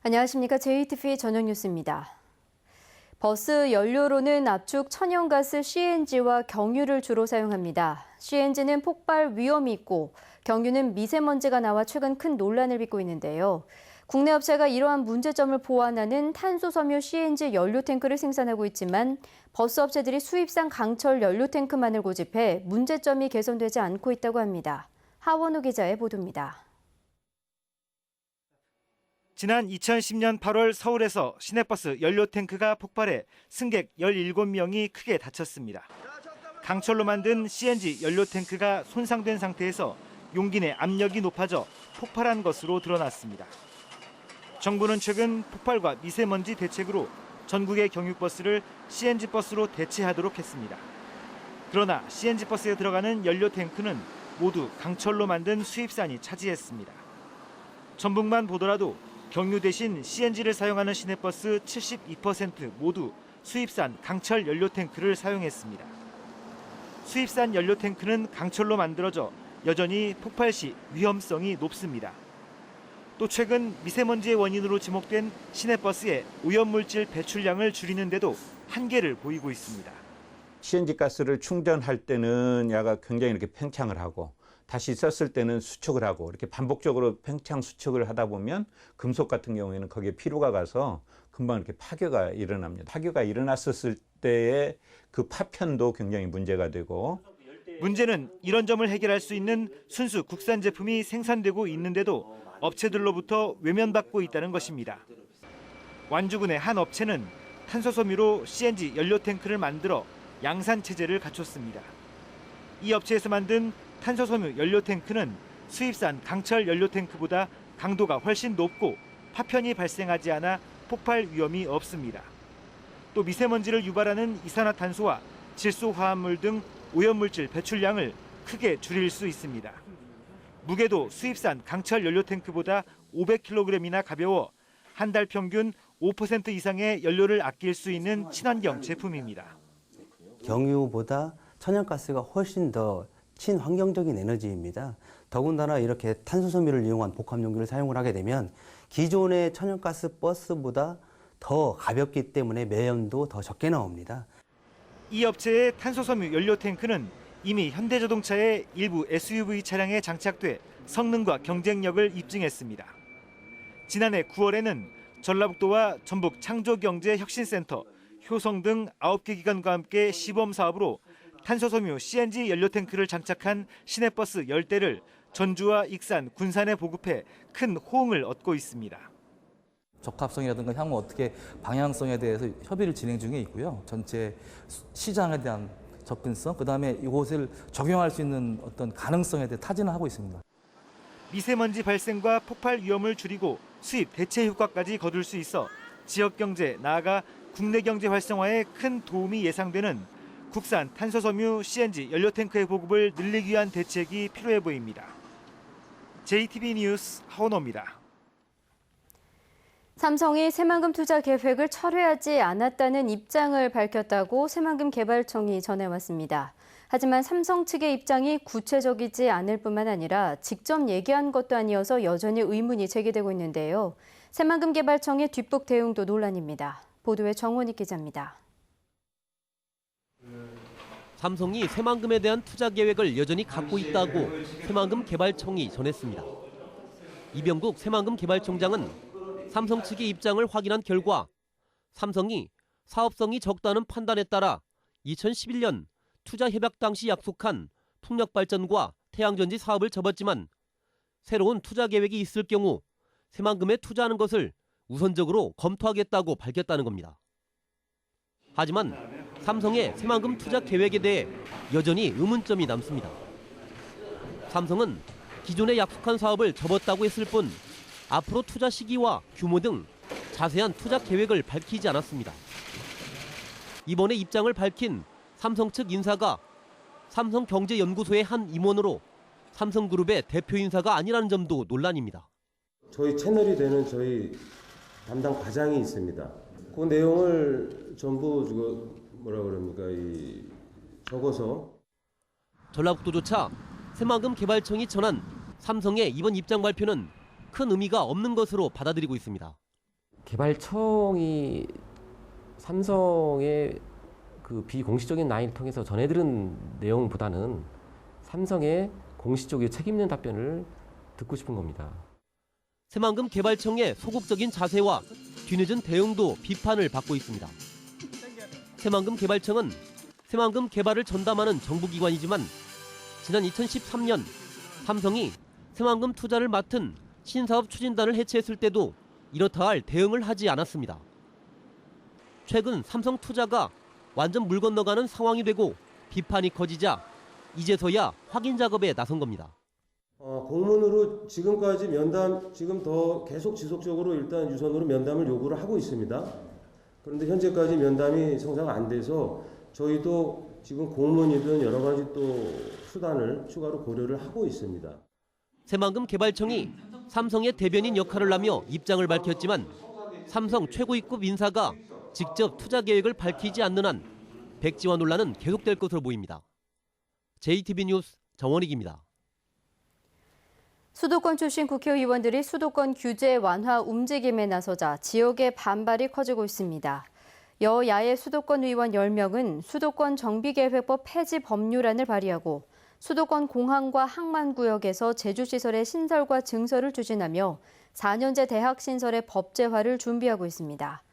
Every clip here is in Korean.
안녕하십니까. JTBC 저녁 뉴스입니다. 버스 연료로는 압축 천연가스 CNG와 경유를 주로 사용합니다. CNG는 폭발 위험이 있고 경유는 미세먼지가 나와 최근 큰 논란을 빚고 있는데요. 국내 업체가 이러한 문제점을 보완하는 탄소섬유 CNG 연료 탱크를 생산하고 있지만 버스 업체들이 수입산 강철 연료 탱크만을 고집해 문제점이 개선되지 않고 있다고 합니다. 하원우 기자의 보도입니다. 지난 2010년 8월 서울에서 시내버스 연료 탱크가 폭발해 승객 17명이 크게 다쳤습니다. 강철로 만든 CNG 연료 탱크가 손상된 상태에서 용기 내 압력이 높아져 폭발한 것으로 드러났습니다. 정부는 최근 폭발과 미세먼지 대책으로 전국의 경유버스를 CNG 버스로 대체하도록 했습니다. 그러나 CNG 버스에 들어가는 연료 탱크는 모두 강철로 만든 수입산이 차지했습니다. 전북만 보더라도 경유 대신 CNG를 사용하는 시내버스 72% 모두 수입산 강철 연료 탱크를 사용했습니다. 수입산 연료 탱크는 강철로 만들어져 여전히 폭발 시 위험성이 높습니다. 또 최근 미세먼지의 원인으로 지목된 시내버스의 오염물질 배출량을 줄이는데도 한계를 보이고 있습니다. CNG 가스를 충전할 때는 야가 굉장히 이렇게 팽창을 하고 다시 썼을 때는 수축을 하고 이렇게 반복적으로 팽창 수축을 하다 보면 금속 같은 경우에는 거기에 피로가 가서 금방 이렇게 파괴가 일어납니다. 파괴가 일어났었을 때의 그 파편도 굉장히 문제가 되고 문제는 이런 점을 해결할 수 있는 순수 국산 제품이 생산되고 있는데도 업체들로부터 외면받고 있다는 것입니다. 완주군의 한 업체는 탄소섬유로 CNG 연료 탱크를 만들어 양산 체제를 갖췄습니다. 이 업체에서 만든 탄소섬유 연료 탱크는 수입산 강철 연료 탱크보다 강도가 훨씬 높고 파편이 발생하지 않아 폭발 위험이 없습니다. 또 미세먼지를 유발하는 이산화탄소와 질소 화합물 등 오염물질 배출량을 크게 줄일 수 있습니다. 무게도 수입산 강철 연료 탱크보다 500kg이나 가벼워 한 달 평균 5% 이상의 연료를 아낄 수 있는 친환경 제품입니다. 경유보다 천연가스가 훨씬 더 친환경적인 에너지입니다. 더군다나 이렇게 탄소섬유를 이용한 복합용기를 사용을 하게 되면 기존의 천연가스 버스보다 더 가볍기 때문에 매연도 더 적게 나옵니다. 이 업체의 탄소섬유 연료 탱크는 이미 현대자동차의 일부 SUV 차량에 장착돼 성능과 경쟁력을 입증했습니다. 지난해 9월에는 전라북도와 전북 창조경제혁신센터, 효성 등 9개 기관과 함께 시범 사업으로 탄소섬유 CNG 연료 탱크를 장착한 시내버스 10대를 전주와 익산, 군산에 보급해 큰 호응을 얻고 있습니다. 적합성이라든가 향후 어떻게 방향성에 대해서 협의를 진행 중에 있고요. 전체 시장에 대한 접근성, 그다음에 이곳을 적용할 수 있는 어떤 가능성에 대해 타진을 하고 있습니다. 미세먼지 발생과 폭발 위험을 줄이고 수입 대체 효과까지 거둘 수 있어 지역 경제, 나아가 국내 경제 활성화에 큰 도움이 예상되는 국산 탄소섬유 CNG 연료 탱크의 보급을 늘리기 위한 대책이 필요해 보입니다. JTBC 뉴스 하원호입니다. 삼성이 새만금 투자 계획을 철회하지 않았다는 입장을 밝혔다고 새만금 개발청이 전해왔습니다. 하지만 삼성 측의 입장이 구체적이지 않을 뿐만 아니라 직접 얘기한 것도 아니어서 여전히 의문이 제기되고 있는데요. 새만금 개발청의 뒷북 대응도 논란입니다. 보도에 정원익 기자입니다. 삼성이 새만금에 대한 투자 계획을 여전히 갖고 있다고 새만금 개발청이 전했습니다. 이병국 새만금 개발청장은 삼성 측의 입장을 확인한 결과 삼성이 사업성이 적다는 판단에 따라 2011년 투자 협약 당시 약속한 풍력발전과 태양전지 사업을 접었지만 새로운 투자 계획이 있을 경우 새만금에 투자하는 것을 우선적으로 검토하겠다고 밝혔다는 겁니다. 하지만 삼성의 새만금 투자 계획에 대해 여전히 의문점이 남습니다. 삼성은 기존에 약속한 사업을 접었다고 했을 뿐 앞으로 투자 시기와 규모 등 자세한 투자 계획을 밝히지 않았습니다. 이번에 입장을 밝힌 삼성 측 인사가 삼성경제연구소의 한 임원으로 삼성그룹의 대표 인사가 아니라는 점도 논란입니다. 저희 채널이 되는 저희 담당 과장이 있습니다. 그 내용을 전부 적어서 전라북도조차 새만금 개발청이 전한 삼성의 이번 입장 발표는 큰 의미가 없는 것으로 받아들이고 있습니다. 개발청이 삼성의 그 비공식적인 라인을 통해서 전해들은 내용보다는 삼성의 공식적이고 책임 있는 답변을 듣고 싶은 겁니다. 새만금 개발청의 소극적인 자세와 뒤늦은 대응도 비판을 받고 있습니다. 새만금 개발청은 새만금 개발을 전담하는 정부기관이지만 지난 2013년 삼성이 새만금 투자를 맡은 신사업 추진단을 해체했을 때도 이렇다 할 대응을 하지 않았습니다. 최근 삼성 투자가 완전 물 건너가는 상황이 되고 비판이 커지자 이제서야 확인 작업에 나선 겁니다. 공문으로 지금까지 면담, 지금 더 계속 지속적으로 일단 유선으로 면담을 요구를 하고 있습니다. 그런데 현재까지 면담이 성사가 안 돼서 저희도 지금 공문이든 여러 가지 또 수단을 추가로 고려를 하고 있습니다. 새만금 개발청이 삼성의 대변인 역할을 하며 입장을 밝혔지만 삼성 최고위급 인사가 직접 투자 계획을 밝히지 않는 한 백지화 논란은 계속될 것으로 보입니다. JTB 뉴스 정원익입니다. 수도권 출신 국회의원들이 수도권 규제 완화 움직임에 나서자 지역의 반발이 커지고 있습니다. 여야의 수도권 의원 10명은 수도권 정비계획법 폐지 법률안을 발의하고 수도권 공항과 항만구역에서 제주시설의 신설과 증설을 추진하며 4년제 대학 신설의 법제화를 준비하고 있습니다.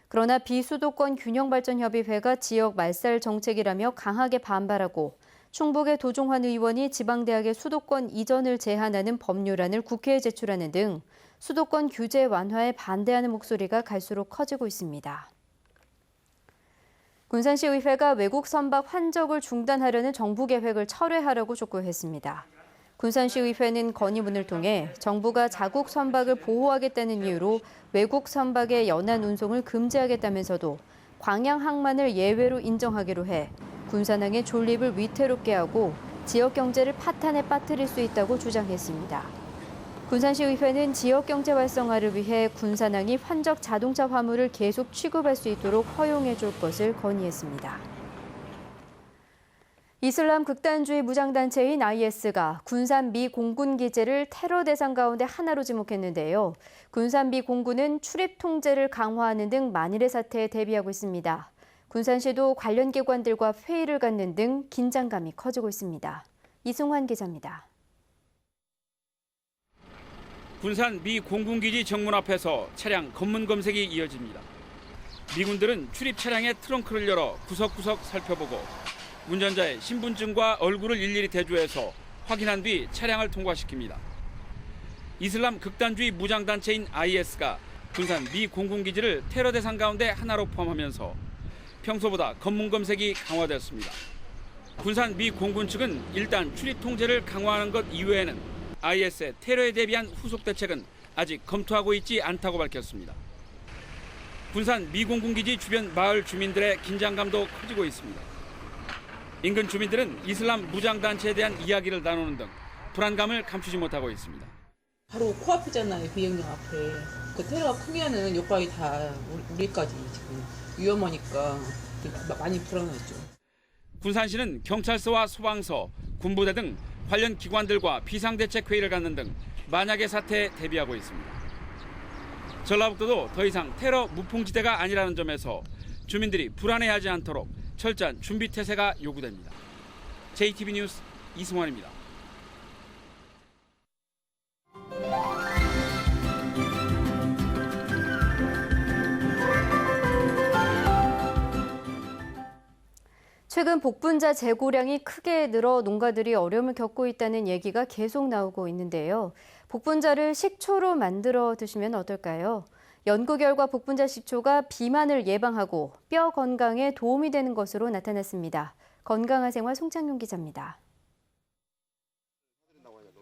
그러나 비수도권 균형발전협의회가 지역 말살 정책이라며 강하게 반발하고 충북의 도종환 의원이 지방대학의 수도권 이전을 제한하는 법률안을 국회에 제출하는 등 수도권 규제 완화에 반대하는 목소리가 갈수록 커지고 있습니다. 군산시의회가 외국 선박 환적을 중단하려는 정부 계획을 철회하라고 촉구했습니다. 군산시의회는 건의문을 통해 정부가 자국 선박을 보호하겠다는 이유로 외국 선박의 연안 운송을 금지하겠다면서도 광양 항만을 예외로 인정하기로 해 군산항의 존립을 위태롭게 하고 지역 경제를 파탄에 빠뜨릴 수 있다고 주장했습니다. 군산시의회는 지역 경제 활성화를 위해 군산항이 환적 자동차 화물을 계속 취급할 수 있도록 허용해 줄 것을 건의했습니다. 이슬람 극단주의 무장단체인 IS가 군산 미 공군 기지를 테러 대상 가운데 하나로 지목했는데요. 군산 미 공군은 출입 통제를 강화하는 등 만일의 사태에 대비하고 있습니다. 군산시도 관련 기관들과 회의를 갖는 등 긴장감이 커지고 있습니다. 이승환 기자입니다. 군산 미 공군기지 정문 앞에서 차량 검문 검색이 이어집니다. 미군들은 출입 차량의 트렁크를 열어 구석구석 살펴보고 운전자의 신분증과 얼굴을 일일이 대조해서 확인한 뒤 차량을 통과시킵니다. 이슬람 극단주의 무장단체인 IS가 군산 미 공군기지를 테러 대상 가운데 하나로 포함하면서 평소보다 검문 검색이 강화됐습니다. 군산 미 공군 측은 일단 출입 통제를 강화하는 것 이외에는 IS의 테러에 대비한 후속 대책은 아직 검토하고 있지 않다고 밝혔습니다. 군산 미 공군기지 주변 마을 주민들의 긴장감도 커지고 있습니다. 인근 주민들은 이슬람 무장단체에 대한 이야기를 나누는 등 불안감을 감추지 못하고 있습니다. 바로 코앞이잖아요. 비행장 앞에. 그 테러가 크면은 욕박이 다 우리까지 지금 위험하니까 많이 불안하죠. 군산시는 경찰서와 소방서, 군부대 등 관련 기관들과 비상대책회의를 갖는 등 만약의 사태에 대비하고 있습니다. 전라북도도 더 이상 테러 무풍지대가 아니라는 점에서 주민들이 불안해하지 않도록 철저한 준비 태세가 요구됩니다. JTB 뉴스 이승환입니다. 최근 복분자 재고량이 크게 늘어 농가들이 어려움을 겪고 있다는 얘기가 계속 나오고 있는데요. 복분자를 식초로 만들어 드시면 어떨까요? 연구 결과 복분자 식초가 비만을 예방하고 뼈 건강에 도움이 되는 것으로 나타났습니다. 건강한 생활 송창용 기자입니다.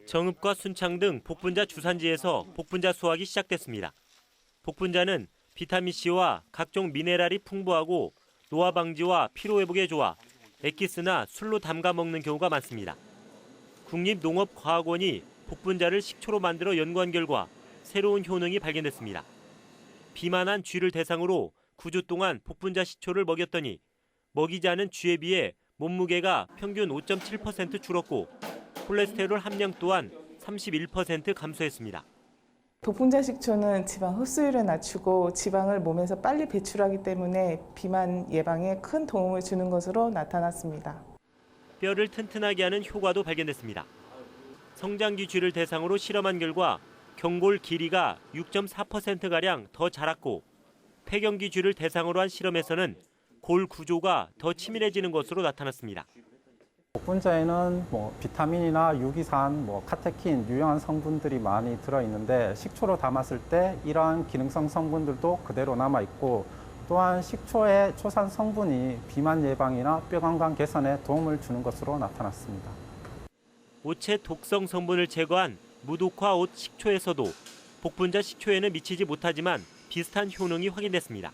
정읍과 순창 등 복분자 주산지에서 복분자 수확이 시작됐습니다. 복분자는 비타민C와 각종 미네랄이 풍부하고 노화 방지와 피로 회복에 좋아 액기스나 술로 담가 먹는 경우가 많습니다. 국립농업과학원이 복분자를 식초로 만들어 연구한 결과 새로운 효능이 발견됐습니다. 비만한 쥐를 대상으로 9주 동안 복분자 식초를 먹였더니 먹이지 않은 쥐에 비해 몸무게가 평균 5.7% 줄었고 콜레스테롤 함량 또한 31% 감소했습니다. 복분자 식초는 지방 흡수율을 낮추고 지방을 몸에서 빨리 배출하기 때문에 비만 예방에 큰 도움을 주는 것으로 나타났습니다. 뼈를 튼튼하게 하는 효과도 발견됐습니다. 성장기 쥐를 대상으로 실험한 결과 경골 길이가 6.4%가량 더 자랐고 폐경기 쥐를 대상으로 한 실험에서는 골 구조가 더 치밀해지는 것으로 나타났습니다. 복분자에는 비타민이나 유기산, 카테킨, 유용한 성분들이 많이 들어있는데 식초로 담았을 때 이러한 기능성 성분들도 그대로 남아있고 또한 식초의 초산 성분이 비만 예방이나 뼈 건강 개선에 도움을 주는 것으로 나타났습니다. 옷의 독성 성분을 제거한 무독화 옷 식초에서도 복분자 식초에는 미치지 못하지만 비슷한 효능이 확인됐습니다.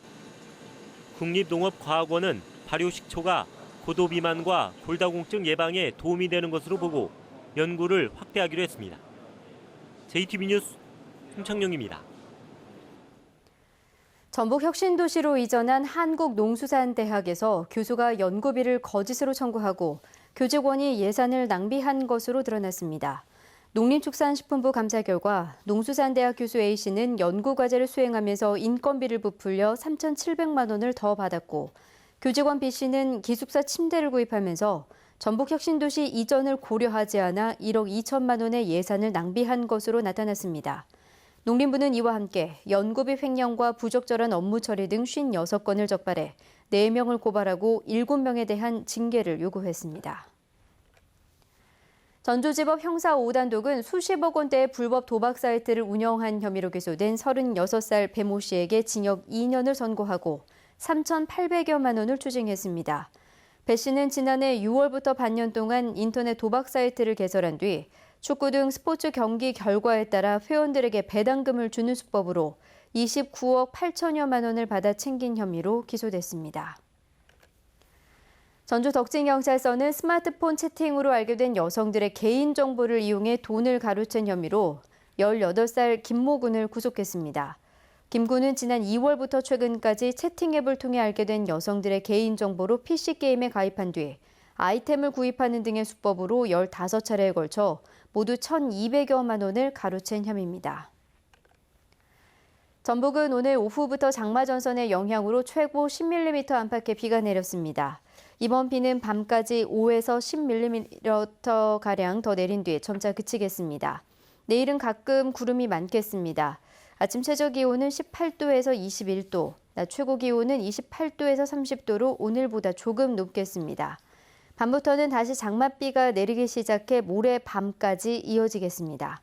국립농업과학원은 발효 식초가 고도 비만과 골다공증 예방에 도움이 되는 것으로 보고 연구를 확대하기로 했습니다. JTBC 뉴스 홍창룡입니다. 전북 혁신도시로 이전한 한국농수산대학에서 교수가 연구비를 거짓으로 청구하고 교직원이 예산을 낭비한 것으로 드러났습니다. 농림축산식품부 감사 결과 농수산대학 교수 A씨는 연구과제를 수행하면서 인건비를 부풀려 3,700만 원을 더 받았고 교직원 B씨는 기숙사 침대를 구입하면서 전북혁신도시 이전을 고려하지 않아 1억 2천만 원의 예산을 낭비한 것으로 나타났습니다. 농림부는 이와 함께 연구비 횡령과 부적절한 업무 처리 등 56건을 적발해 4명을 고발하고 7명에 대한 징계를 요구했습니다. 전주지법 형사 5단독은 수십억 원대의 불법 도박 사이트를 운영한 혐의로 기소된 36살 배 모 씨에게 징역 2년을 선고하고 3,800여만 원을 추징했습니다. 배 씨는 지난해 6월부터 반년 동안 인터넷 도박 사이트를 개설한 뒤 축구 등 스포츠 경기 결과에 따라 회원들에게 배당금을 주는 수법으로 29억 8천여만 원을 받아 챙긴 혐의로 기소됐습니다. 전주 덕진경찰서는 스마트폰 채팅으로 알게 된 여성들의 개인정보를 이용해 돈을 가로챈 혐의로 18살 김모 군을 구속했습니다. 김 군은 지난 2월부터 최근까지 채팅 앱을 통해 알게 된 여성들의 개인정보로 PC게임에 가입한 뒤 아이템을 구입하는 등의 수법으로 15차례에 걸쳐 모두 1,200여만 원을 가로챈 혐의입니다. 전북은 오늘 오후부터 장마 전선의 영향으로 최고 10mm 안팎의 비가 내렸습니다. 이번 비는 밤까지 5에서 10mm가량 더 내린 뒤 점차 그치겠습니다. 내일은 가끔 구름이 많겠습니다. 아침 최저 기온은 18도에서 21도, 낮 최고 기온은 28도에서 30도로 오늘보다 조금 높겠습니다. 밤부터는 다시 장맛비가 내리기 시작해 모레 밤까지 이어지겠습니다.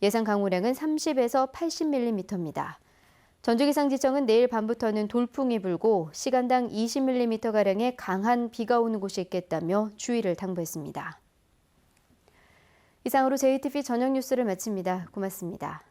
예상 강우량은 30에서 80mm입니다. 전주기상지청은 내일 밤부터는 돌풍이 불고 시간당 20mm가량의 강한 비가 오는 곳이 있겠다며 주의를 당부했습니다. 이상으로 JTBC 저녁 뉴스를 마칩니다. 고맙습니다.